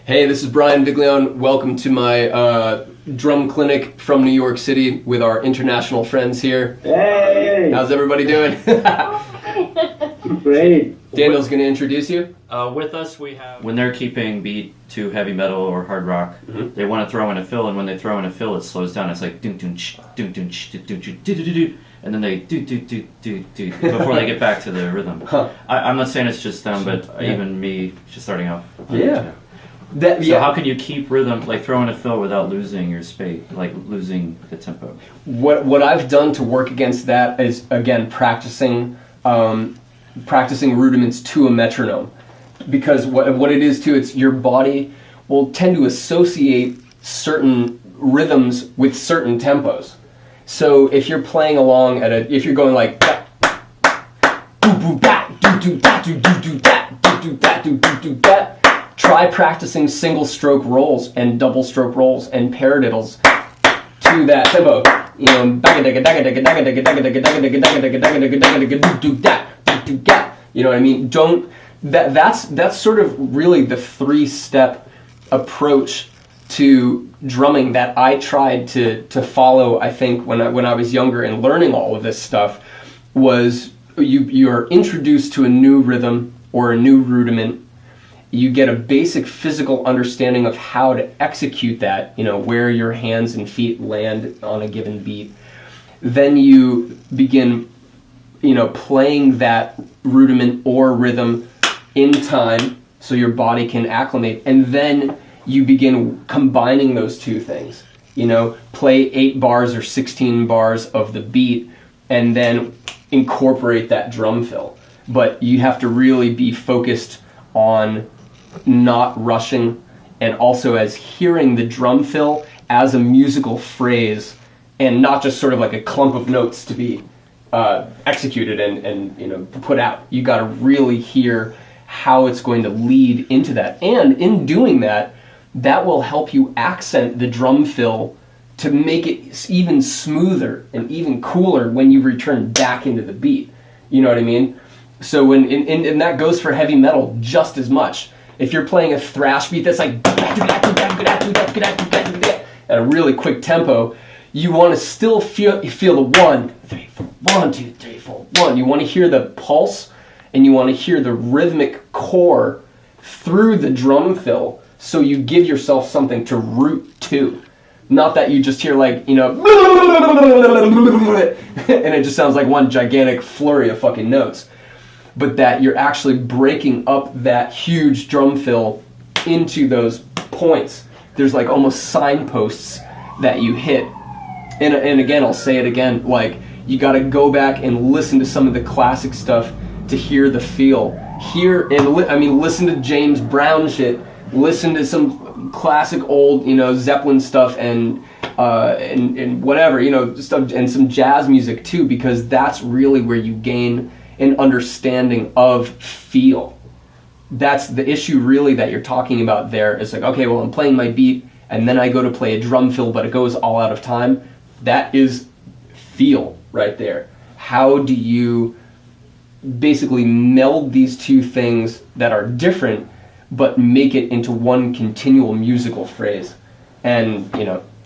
Hey, this is Brian Viglione. Welcome to my drum clinic from New York City with our international friends here. Hey! How's everybody doing? Great. Daniel's going to introduce you. With us we have, when they're keeping beat to heavy metal or hard rock, they want to throw in a fill, and when they throw in a fill it slows down. It's like dun dun ch dun dun ch dun dun dun dun dun, and then they do do do do do before they get back to the rhythm. I'm not saying it's just them, but even me just starting off. Yeah. So how can you keep rhythm, like throw in a fill without losing your space, like losing the tempo? What I've done to work against that is, again, practicing rudiments to a metronome, because what it is too, it's your body will tend to associate certain rhythms with certain tempos. So if you're playing along if you're going like try practicing single stroke rolls and double stroke rolls and paradiddles to that tempo. You know what I mean? That's sort of really the three-step approach to drumming that I tried to follow. I think when I was younger and learning all of this stuff, was you are introduced to a new rhythm or a new rudiment. You get a basic physical understanding of how to execute that, where your hands and feet land on a given beat. Then you begin, playing that rudiment or rhythm in time so your body can acclimate. And then you begin combining those two things. Play 8 bars or 16 bars of the beat and then incorporate that drum fill. But you have to really be focused on not rushing, and also as hearing the drum fill as a musical phrase and not just sort of like a clump of notes to be executed and put out. You got to really hear how it's going to lead into that, and in doing that will help you accent the drum fill to make it even smoother and even cooler when you return back into the beat. You know what I mean? So and that goes for heavy metal just as much. If you're playing a thrash beat that's like at a really quick tempo, you want to still feel the 1, 3, 4, 1, 2, 3, 4, 1. You want to hear the pulse, and you want to hear the rhythmic core through the drum fill, so you give yourself something to root to. Not that you just hear like, and it just sounds like one gigantic flurry of fucking notes. But that you're actually breaking up that huge drum fill into those points. There's like almost signposts that you hit. And again, I'll say it again, like, you gotta go back and listen to some of the classic stuff to hear the feel. Listen to James Brown shit, listen to some classic old, Zeppelin stuff and whatever, stuff, and some jazz music too, because that's really where you gain an understanding of feel. That's the issue really that you're talking about there. It's like, okay, well, I'm playing my beat and then I go to play a drum fill, but it goes all out of time. That is feel right there. How do you basically meld these two things that are different but make it into one continual musical phrase? And,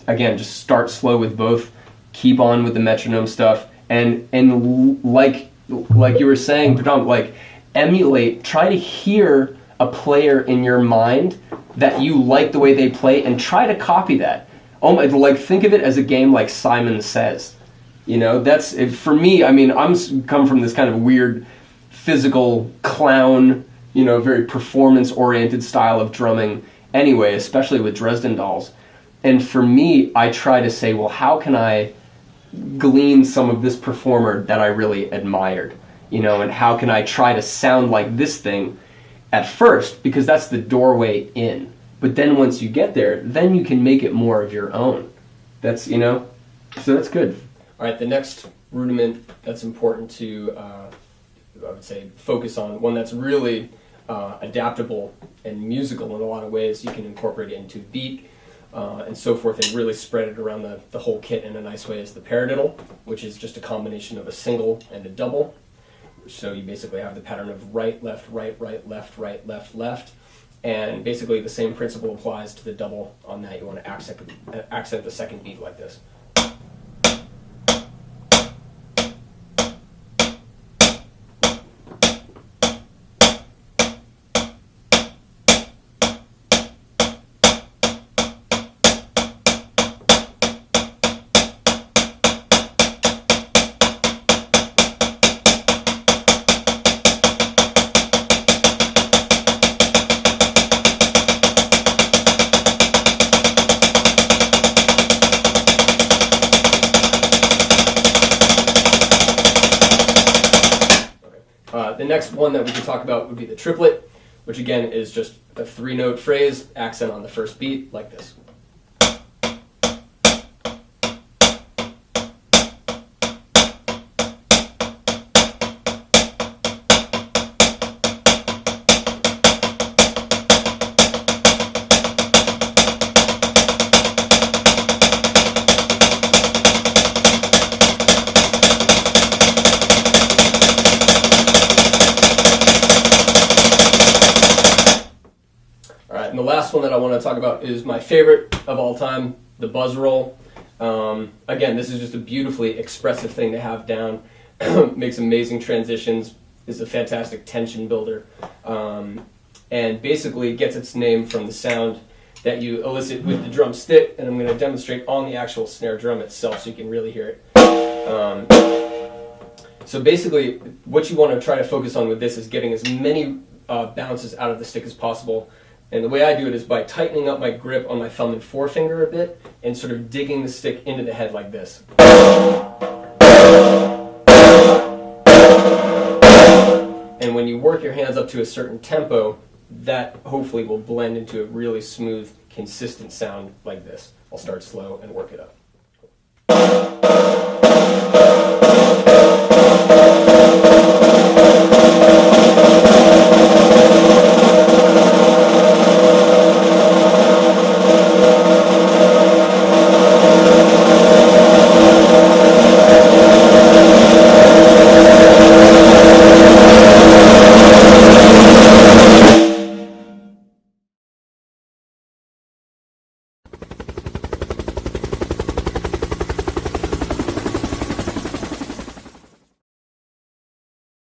again, just start slow with both, keep on with the metronome stuff, and like you were saying, like, emulate, try to hear a player in your mind that you like the way they play and try to copy that. Think of it as a game like Simon Says. That's, for me, I'm come from this kind of weird physical clown, very performance-oriented style of drumming anyway, especially with Dresden Dolls. And for me, I try to say, well, how can I glean some of this performer that I really admired, and how can I try to sound like this thing at first, because that's the doorway in. But then once you get there, then you can make it more of your own. That's, so that's good. All right, the next rudiment that's important to, I would say, focus on, one that's really adaptable and musical in a lot of ways. You can incorporate it into beat, and so forth, and really spread it around the whole kit in a nice way, is the paradiddle, which is just a combination of a single and a double. So you basically have the pattern of right, left, right, left, right, left, left. And basically the same principle applies to the double on that. You want to accent the second beat like this. The next one that we can talk about would be the triplet, which again is just a 3-note phrase, accent on the first beat, like this. And the last one that I want to talk about is my favorite of all time, the buzz roll. Again, this is just a beautifully expressive thing to have down. Makes amazing transitions, is a fantastic tension builder, and basically gets its name from the sound that you elicit with the drum stick, and I'm going to demonstrate on the actual snare drum itself so you can really hear it. So basically, what you want to try to focus on with this is getting as many bounces out of the stick as possible. And the way I do it is by tightening up my grip on my thumb and forefinger a bit and sort of digging the stick into the head like this. And when you work your hands up to a certain tempo, that hopefully will blend into a really smooth, consistent sound like this. I'll start slow and work it up.